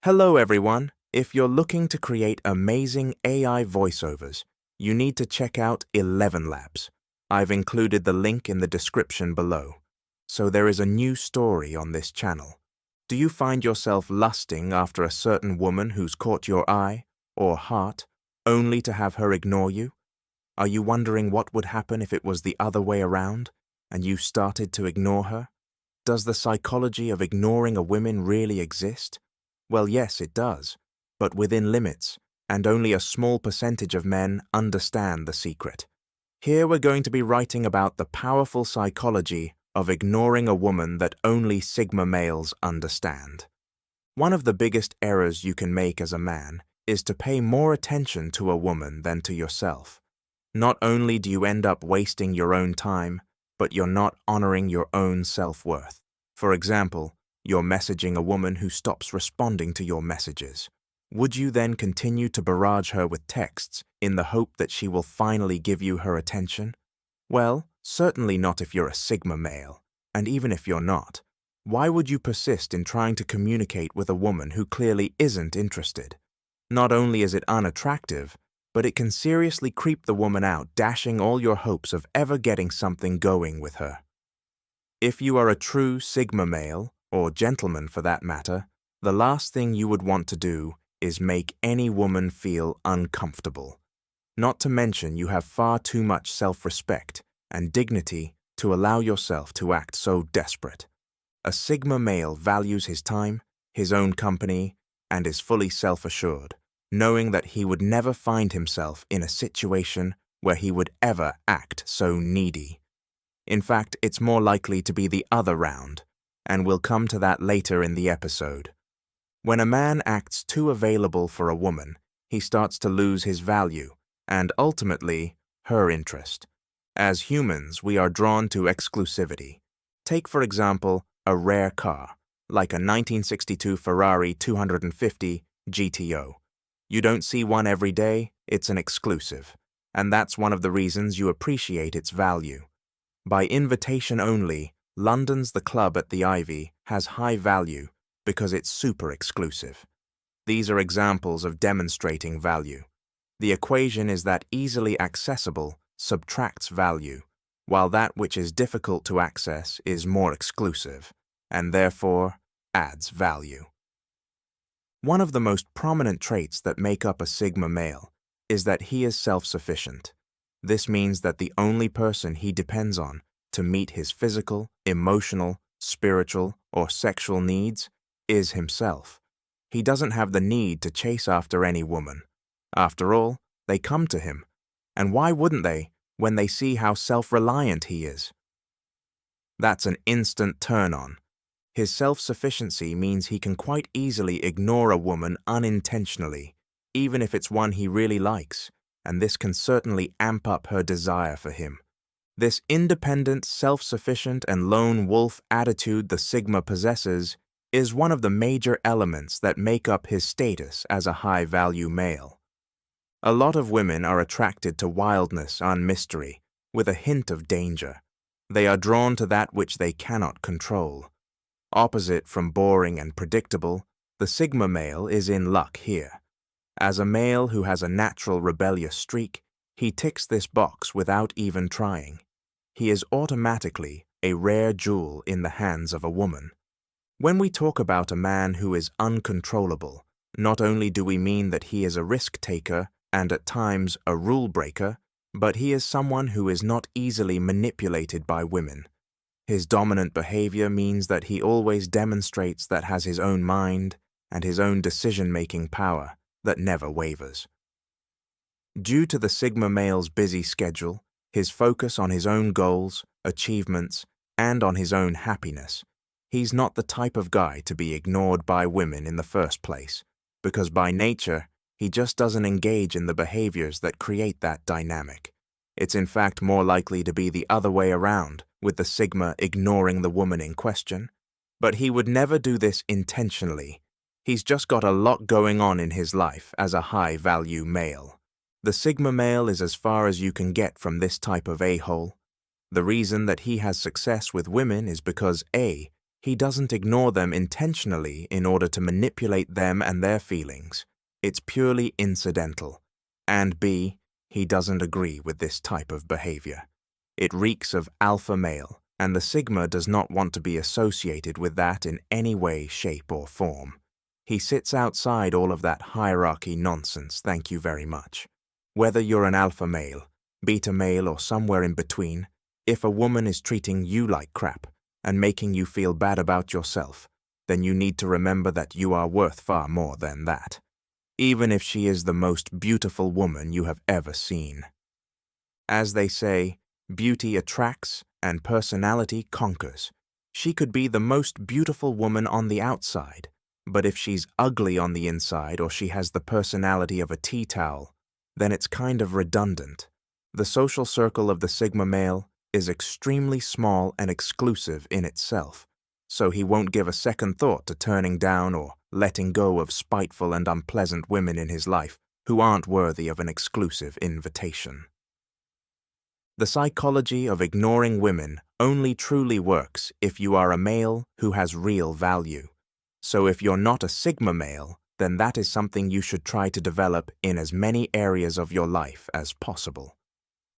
Hello everyone. If you're looking to create amazing AI voiceovers, you need to check out 11 Labs. I've included the link in the description below. So there is a new story on this channel. Do you find yourself lusting after a certain woman who's caught your eye or heart, only to have her ignore you? Are you wondering what would happen if it was the other way around, and you started to ignore her? Does the psychology of ignoring a woman really exist? Well, yes, it does, but within limits, and only a small percentage of men understand the secret. Here we're going to be writing about the powerful psychology of ignoring a woman that only Sigma males understand. One of the biggest errors you can make as a man is to pay more attention to a woman than to yourself. Not only do you end up wasting your own time, but you're not honoring your own self-worth. For example, you're messaging a woman who stops responding to your messages. Would you then continue to barrage her with texts in the hope that she will finally give you her attention? Well, certainly not if you're a Sigma male, and even if you're not. Why would you persist in trying to communicate with a woman who clearly isn't interested? Not only is it unattractive, but it can seriously creep the woman out, dashing all your hopes of ever getting something going with her. If you are a true Sigma male, or gentleman for that matter, the last thing you would want to do is make any woman feel uncomfortable. Not to mention you have far too much self-respect and dignity to allow yourself to act so desperate. A Sigma male values his time, his own company, and is fully self-assured, knowing that he would never find himself in a situation where he would ever act so needy. In fact, it's more likely to be the other round, and we'll come to that later in the episode. When a man acts too available for a woman, he starts to lose his value, and ultimately, her interest. As humans, we are drawn to exclusivity. Take, for example, a rare car, like a 1962 Ferrari 250 GTO. You don't see one every day, it's an exclusive, and that's one of the reasons you appreciate its value. By invitation only, London's The Club at the Ivy has high value because it's super exclusive. These are examples of demonstrating value. The equation is that easily accessible subtracts value, while that which is difficult to access is more exclusive, and therefore adds value. One of the most prominent traits that make up a Sigma male is that he is self-sufficient. This means that the only person he depends on to meet his physical, emotional, spiritual, or sexual needs is himself. He doesn't have the need to chase after any woman. After all, they come to him. And why wouldn't they when they see how self-reliant he is? That's an instant turn-on. His self-sufficiency means he can quite easily ignore a woman unintentionally, even if it's one he really likes, and this can certainly amp up her desire for him. This independent, self-sufficient, and lone wolf attitude the Sigma possesses is one of the major elements that make up his status as a high-value male. A lot of women are attracted to wildness and mystery, with a hint of danger. They are drawn to that which they cannot control. Opposite from boring and predictable, the Sigma male is in luck here. As a male who has a natural rebellious streak, he ticks this box without even trying. He is automatically a rare jewel in the hands of a woman. When we talk about a man who is uncontrollable, not only do we mean that he is a risk-taker and at times a rule-breaker, but he is someone who is not easily manipulated by women. His dominant behavior means that he always demonstrates that has his own mind and his own decision-making power that never wavers. Due to the Sigma male's busy schedule, his focus on his own goals, achievements, and on his own happiness, he's not the type of guy to be ignored by women in the first place, because by nature, he just doesn't engage in the behaviors that create that dynamic. It's in fact more likely to be the other way around, with the Sigma ignoring the woman in question. But he would never do this intentionally. He's just got a lot going on in his life as a high-value male. The Sigma male is as far as you can get from this type of a-hole. The reason that he has success with women is because A, he doesn't ignore them intentionally in order to manipulate them and their feelings. It's purely incidental. And B, he doesn't agree with this type of behavior. It reeks of alpha male, and the Sigma does not want to be associated with that in any way, shape, or form. He sits outside all of that hierarchy nonsense, thank you very much. Whether you're an alpha male, beta male, or somewhere in between, if a woman is treating you like crap and making you feel bad about yourself, then you need to remember that you are worth far more than that, even if she is the most beautiful woman you have ever seen. As they say, beauty attracts and personality conquers. She could be the most beautiful woman on the outside, but if she's ugly on the inside or she has the personality of a tea towel, then it's kind of redundant. The social circle of the Sigma male is extremely small and exclusive in itself, so he won't give a second thought to turning down or letting go of spiteful and unpleasant women in his life who aren't worthy of an exclusive invitation. The psychology of ignoring women only truly works if you are a male who has real value. So if you're not a Sigma male, then that is something you should try to develop in as many areas of your life as possible.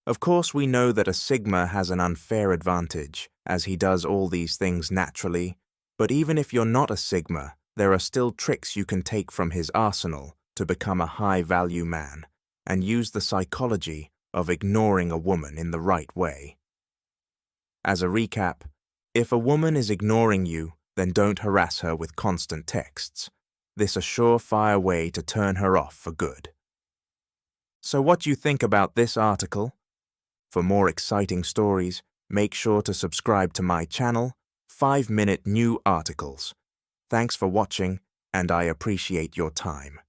Of course, we know that a Sigma has an unfair advantage, as he does all these things naturally, but even if you're not a Sigma, there are still tricks you can take from his arsenal to become a high-value man, and use the psychology of ignoring a woman in the right way. As a recap, if a woman is ignoring you, then don't harass her with constant texts. This a surefire way to turn her off for good. So what do you think about this article? For more exciting stories, make sure to subscribe to my channel, 5-Minute New Articles. Thanks for watching, and I appreciate your time.